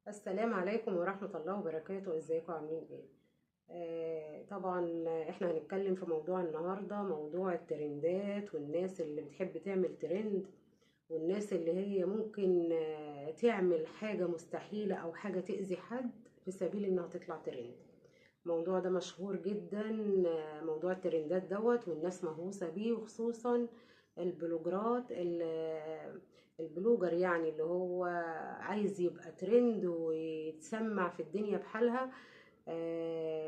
السلام عليكم ورحمة الله وبركاته. ازيكم عاملين ايه؟ طبعا احنا هنتكلم في موضوع النهاردة، موضوع الترندات والناس اللي بتحب تعمل ترند، والناس اللي هي ممكن تعمل حاجة مستحيلة او حاجة تأذي حد في سبيل انها تطلع ترند. الموضوع ده مشهور جدا. موضوع الترندات دوت، والناس مهووسة بيه، وخصوصا البلوجرات البلوجر، يعني اللي هو عايز يبقى ترند ويتسمع في الدنيا بحالها.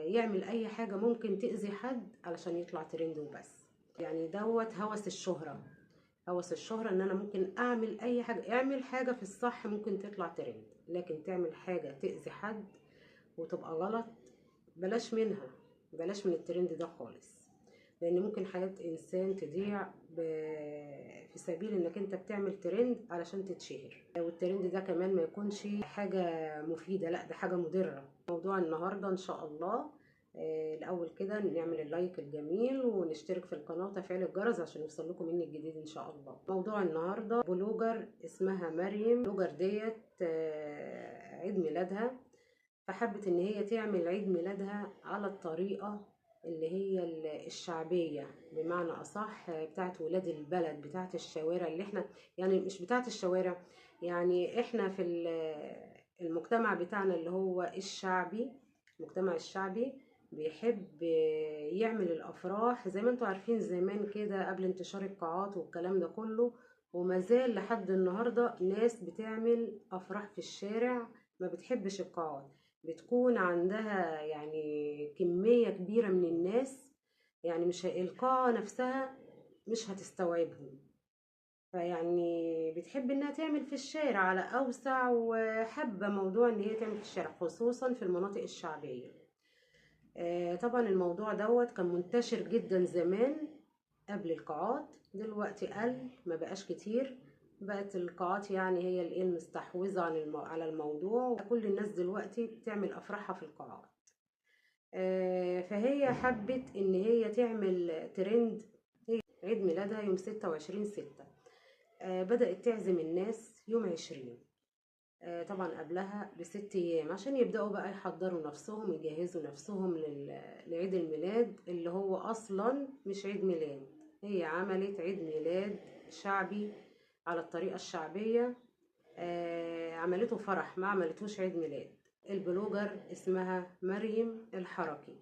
يعمل اي حاجة ممكن تأذي حد علشان يطلع ترند وبس. يعني دوت هوس الشهرة. هوس الشهرة ان انا ممكن اعمل اي حاجة، اعمل حاجة في الصح ممكن تطلع ترند، لكن تعمل حاجة تأذي حد وتبقى غلط، بلاش منها. بلاش من الترند ده خالص، لان ممكن حياة انسان تضيع في سبيل انك انت بتعمل ترند علشان تتشهر، والترند ده كمان ما يكونش حاجة مفيدة، لا ده حاجة مضرة. موضوع النهاردة ان شاء الله، الاول كده نعمل اللايك الجميل ونشترك في القناة وتفعيل الجرس عشان يوصل لكم مني الجديد ان شاء الله. موضوع النهاردة بلوجر اسمها مريم. بلوجر ديت عيد ميلادها، فحبت ان هي تعمل عيد ميلادها على الطريقة اللي هي الشعبية، بمعنى اصح بتاعت ولاد البلد، بتاعت الشوارع، اللي احنا يعني مش بتاعت الشوارع، يعني احنا في المجتمع بتاعنا اللي هو الشعبي. المجتمع الشعبي بيحب يعمل الافراح زي ما انتوا عارفين زمان كده، قبل انتشار القاعات والكلام ده كله، وما زال لحد النهارده ناس بتعمل افراح في الشارع، ما بتحبش القاعات. بتكون عندها يعني كمية كبيرة من الناس، يعني مش القاعة نفسها مش هتستوعبهم، فيعني بتحب انها تعمل في الشارع على اوسع، وحابة موضوع ان هي تعمل في الشارع خصوصا في المناطق الشعبية. طبعا الموضوع دوت كان منتشر جدا زمان قبل القاعات، دلوقتي قل ما بقاش كتير. بقت القاعات يعني هي اللي المستحوذة على الموضوع، كل الناس دلوقتي بتعمل أفراحها في القاعات. فهي حبت ان هي تعمل ترند. هي عيد ميلادها يوم 26/6. بدأت تعزم الناس يوم 20. طبعا قبلها ب6 أيام عشان يبدأوا بقى يحضروا نفسهم، يجهزوا نفسهم لعيد الميلاد اللي هو أصلا مش عيد ميلاد. هي عملت عيد ميلاد شعبي على الطريقة الشعبية. عملته فرح، ما عملتوش عيد ميلاد. البلوجر اسمها مريم الحركي.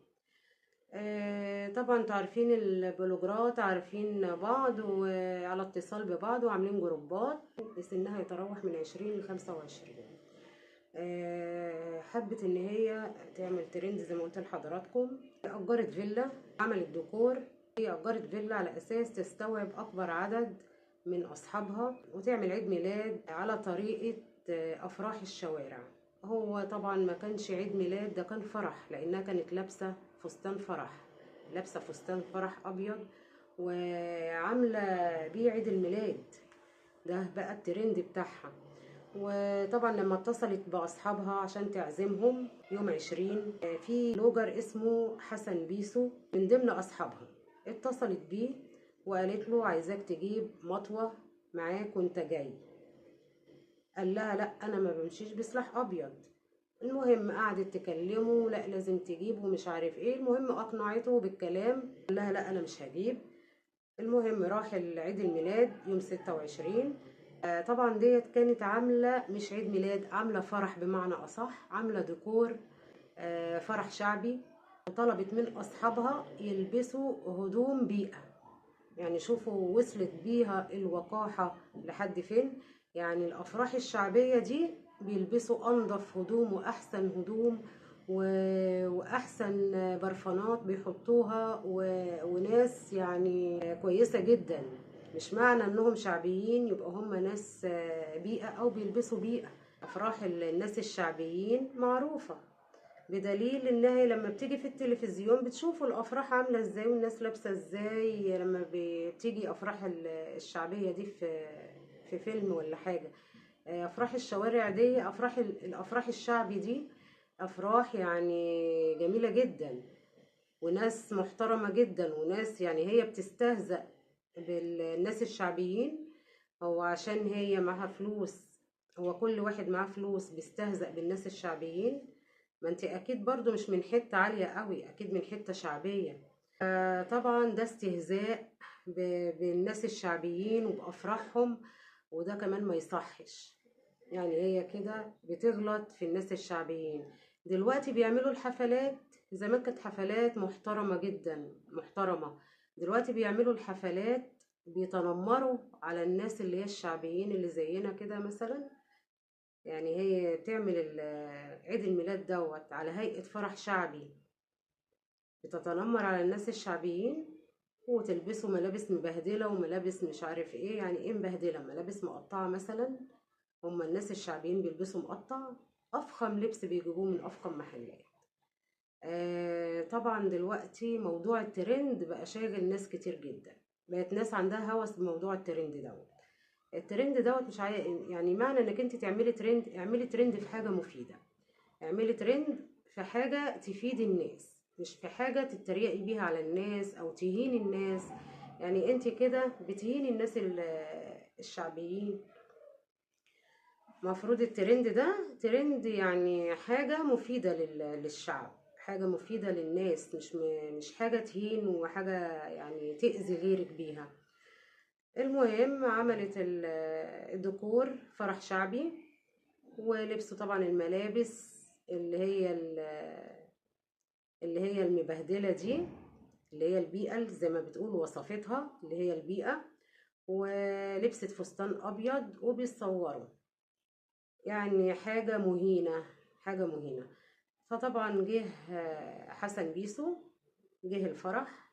طبعا انتوا عارفين البلوجرات عارفين بعض وعلى اتصال ببعض وعاملين جروبات، سنها يتراوح من 20 ل25. حبت ان هي تعمل ترند زي ما قلت لحضراتكم. اجرت فيلا، عملت ديكور. هي اجرت فيلا على اساس تستوعب اكبر عدد من اصحابها، وتعمل عيد ميلاد على طريقة افراح الشوارع. هو طبعا ما كانش عيد ميلاد، ده كان فرح، لانها كانت لابسه فستان فرح. لابسه فستان فرح ابيض وعامله بيه عيد الميلاد. ده بقى الترند بتاعها. وطبعا لما اتصلت باصحابها عشان تعزمهم يوم 20، في بلوجر اسمه حسن بيسو من ضمن اصحابها اتصلت بيه وقالت له عايزاك تجيب مطوه معاك وانت جاي. قال لها لا انا ما بمشيش بسلاح ابيض. المهم قعدت تكلمه، لا لازم تجيب ومش عارف ايه، المهم اقنعته بالكلام، قال لها لا انا مش هجيب. المهم راح العيد الميلاد يوم 26. طبعا ديت كانت عاملة مش عيد ميلاد، عاملة فرح بمعنى اصح، عاملة ديكور فرح شعبي. وطلبت من اصحابها يلبسوا هدوم بيئة. يعني شوفوا وصلت بيها الوقاحة لحد فين. يعني الأفراح الشعبية دي بيلبسوا أنظف هدوم وأحسن هدوم وأحسن برفانات بيحطوها وناس يعني كويسة جدا. مش معنى أنهم شعبيين يبقى هم ناس بيئة أو بيلبسوا بيئة. أفراح الناس الشعبيين معروفة، بدليل انها لما بتيجي في التلفزيون بتشوفوا الافراح عامله ازاي والناس لابسه ازاي. لما بتيجي افراح الشعبيه دي في فيلم ولا حاجه، افراح الشوارع دي، الافراح الشعبي دي افراح يعني جميله جدا، وناس محترمه جدا، وناس يعني هي بتستهزأ بالناس الشعبيين. هو عشان هي معاها فلوس هو كل واحد معاه فلوس بيستهزأ بالناس الشعبيين. ما انت اكيد برضو مش من حتة عالية قوي، اكيد من حتة شعبية. طبعا ده استهزاء بالناس الشعبيين وبأفراحهم، وده كمان ما يصحش. يعني هي كده بتغلط في الناس الشعبيين. دلوقتي بيعملوا الحفلات، زمان كانت حفلات محترمة جدا محترمة، دلوقتي بيعملوا الحفلات بيتنمروا على الناس اللي هي الشعبيين اللي زينا كده مثلا. يعني هي تعمل عيد الميلاد دوت على هيئة فرح شعبي، بتتنمر على الناس الشعبيين، وتلبسوا ملابس مبهدلة وملابس مش عارف ايه. يعني ايه مبهدلة؟ ملابس مقطعة مثلا؟ هما الناس الشعبيين بيلبسوا مقطع؟ افخم لبس بيجيبوه من افخم محلات. طبعا دلوقتي موضوع الترند بقى شاغل ناس كتير جدا، بقت ناس عندها هوس بموضوع الترند دوت. الترند دوت مش يعني معنى انك انت تعملي ترند، اعملي ترند في حاجة مفيدة، اعملي ترند في حاجة تفيد الناس، مش في حاجة تتريقي بيها على الناس او تهيني الناس. يعني انت كده بتهيني الناس الشعبيين. مفروض الترند ده ترند يعني حاجة مفيدة للشعب، حاجة مفيدة للناس، مش حاجة تهين وحاجة يعني تأذي غيرك بيها. المهم عملت الديكور فرح شعبي، ولبسوا طبعا الملابس اللي هي المبهدلة دي، اللي هي البيئة زي ما بتقول وصفتها، اللي هي البيئة. ولبست فستان أبيض وبيصوروا، يعني حاجة مهينة، حاجة مهينة. فطبعا جه حسن بيسو، جه الفرح،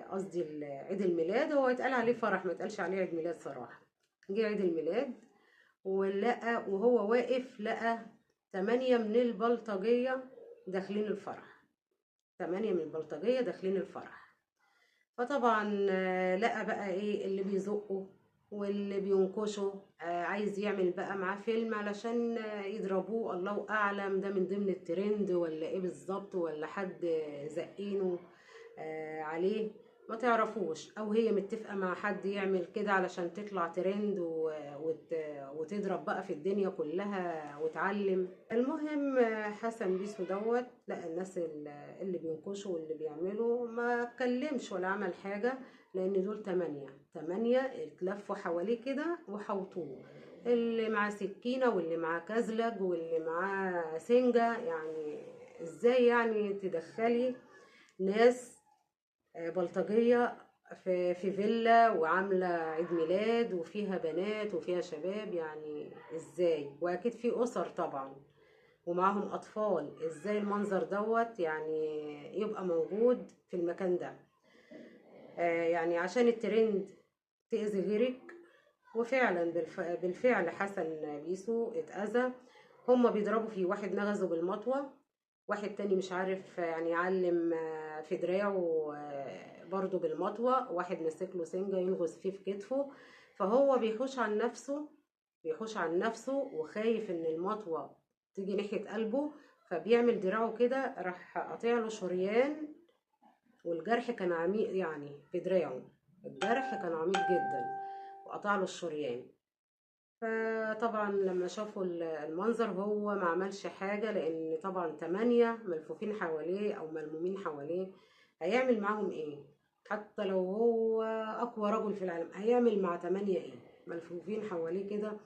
قصدي عيد الميلاد. هو اتقال عليه فرح، ما اتقالش عليه عيد ميلاد صراحة. جه عيد الميلاد ولقى وهو واقف لقى 8 من البلطجية داخلين الفرح، 8 من البلطجية داخلين الفرح. فطبعا لقى بقى ايه اللي بيزقه واللي بينكشه، عايز يعمل بقى معاه فيلم علشان يضربوه. الله اعلم ده من ضمن الترند ولا ايه بالظبط، ولا حد زقينه عليه، ما تعرفوش، او هي متفقة مع حد يعمل كده علشان تطلع ترند وتضرب بقى في الدنيا كلها وتعلم. المهم حسن بيسو دوت لقى الناس اللي بينكشوا واللي بيعملوا، ما اتكلمش ولا عمل حاجة، لان دول 8 اتلفوا حواليه كده وحوطوه، اللي معاه سكينة واللي معاه كزلج واللي معاه سنجة. يعني ازاي يعني تدخلي ناس بلطجية في فيلا وعاملة عيد ميلاد وفيها بنات وفيها شباب؟ يعني ازاي؟ واكيد في اسر طبعا ومعاهم اطفال، ازاي المنظر دوت يعني يبقى موجود في المكان ده؟ يعني عشان الترند تأذي غيرك. وفعلا بالفعل حسن بيسو اتأذى. هما بيضربوا فيه، واحد نغزه بالمطوة، واحد تاني مش عارف يعني يعلم في دراعه برضو بالمطوة، واحد ماسك له سنجة ينغز فيه في كتفه. فهو بيحوش عن نفسه، بيحوش عن نفسه وخايف ان المطوة تيجي ناحية قلبه، فبيعمل دراعه كده، راح قاطع له شريان. والجرح كان عميق يعني في دراعه، الجرح كان عميق جدا، وقطع له الشريان. فطبعا لما شافوا المنظر هو ما عملش حاجة، لان طبعا 8 ملفوفين حواليه او ملمومين حواليه، هيعمل معاهم ايه؟ حتى لو هو اقوى رجل في العالم هيعمل مع 8 ايه ملفوفين حواليه كده؟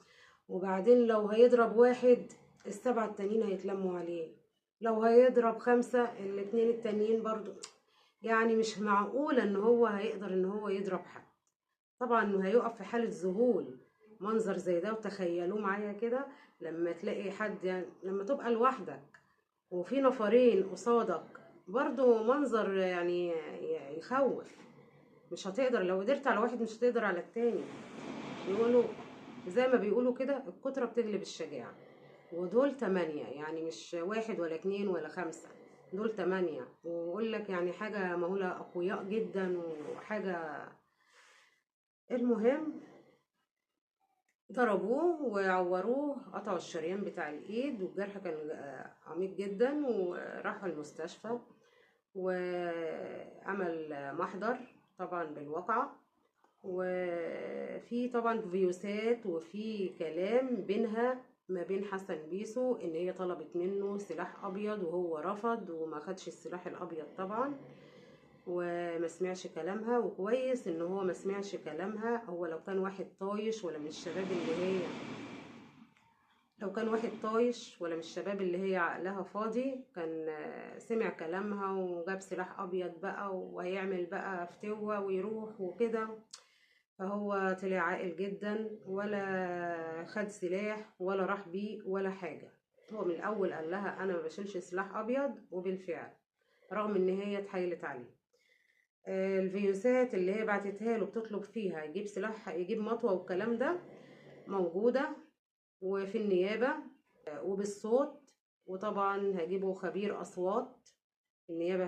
وبعدين لو هيضرب واحد، ال7 التانيين هيتلموا عليه، لو هيضرب 5 الاتنين التانيين برضو. يعني مش معقولة ان هو هيقدر ان هو يضرب حد. طبعا انه هيقف في حالة ذهول منظر زي ده. وتخيلوه معايا كده لما تلاقي حد، يعني لما تبقى لوحدك وفي نفرين قصادك، برضو منظر يعني يخوف. مش هتقدر، لو قدرت على واحد مش هتقدر على التاني. يقولوا زي ما بيقولوا كده الكترة بتغلب الشجاعة. ودول 8، يعني مش واحد ولا 2 ولا 5، دول 8. وأقول لك يعني حاجة مهولة، أقوياء جدا وحاجة. المهم ضربوه وعوروه، قطعوا الشريان بتاع الايد، والجرح كان عميق جدا. وراحوا المستشفى وعمل محضر طبعا بالواقعة، وفي طبعا فيوسات وفي كلام بينها ما بين حسن بيسو ان هي طلبت منه سلاح ابيض وهو رفض وما خدش السلاح الابيض طبعا، وما سمعش كلامها. وكويس ان هو ما سمعش كلامها. هو لو كان واحد طايش ولا من الشباب اللي هي لو كان واحد طايش ولا من الشباب اللي هي عقلها فاضي كان سمع كلامها وجاب سلاح ابيض بقى وهيعمل بقى فتوة ويروح وكده. فهو طلع عاقل جدا، ولا خد سلاح ولا راح بيه ولا حاجة. هو من الاول قال لها انا ما بشيلش سلاح ابيض، وبالفعل رغم ان هي اتحايلت عليه. الفيوسات اللي هي بعتتها له بتطلب فيها يجيب سلاح، يجيب مطوة والكلام ده، موجودة وفي النيابة وبالصوت. وطبعا هجيبوا خبير أصوات، النيابة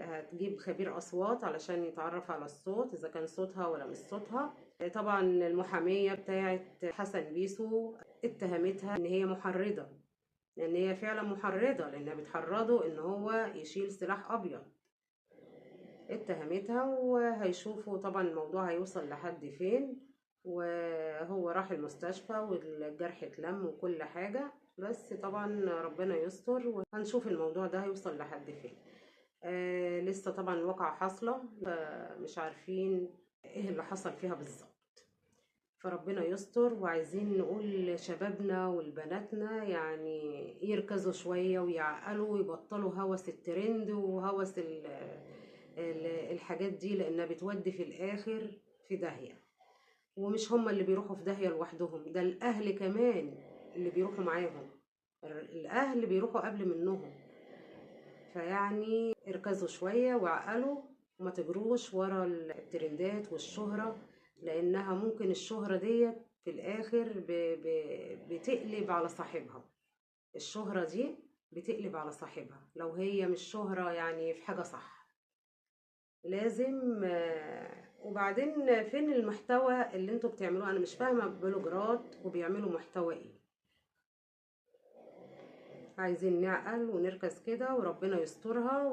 هتجيب خبير أصوات علشان يتعرف على الصوت إذا كان صوتها ولا مش صوتها. طبعا المحامية بتاعت حسن بيسو اتهمتها إن هي محرضة، لأن هي فعلا محرضة، لأنها بتحرضه إن هو يشيل سلاح أبيض. اتهمتها، وهيشوفوا طبعا الموضوع هيوصل لحد فين. وهو راح المستشفى والجرح اتلم وكل حاجة، بس طبعا ربنا يستر وهنشوف الموضوع ده هيوصل لحد فين. لسه طبعا الواقعة حاصلة، مش عارفين ايه اللي حصل فيها بالظبط، فربنا يستر. وعايزين نقول لشبابنا والبناتنا يعني يركزوا شوية ويعقلوا ويبطلوا هوس الترند وهوس الحاجات دي، لانها بتودي في الاخر في داهية. ومش هما اللي بيروحوا في داهية لوحدهم، ده الاهل كمان اللي بيروحوا معاهم، الاهل بيروحوا قبل منهم. فيعني اركزوا شوية وعقلوا وما تجروش ورا الترندات والشهرة، لانها ممكن الشهرة ديت في الاخر بتقلب على صاحبها. الشهرة دي بتقلب على صاحبها لو هي مش شهرة يعني في حاجة صح. لازم وبعدين فين المحتوى اللي انتوا بتعملوه؟ انا مش فاهمة بلوجرات وبيعملوا محتوى ايه. عايزين نعقل ونركز كده وربنا يسترها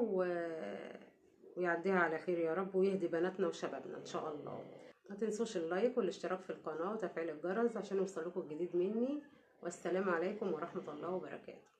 ويعديها على خير يا رب، ويهدي بناتنا وشبابنا ان شاء الله. ما تنسوش اللايك والاشتراك في القناة وتفعيل الجرس عشان يوصلكوا الجديد مني. والسلام عليكم ورحمة الله وبركاته.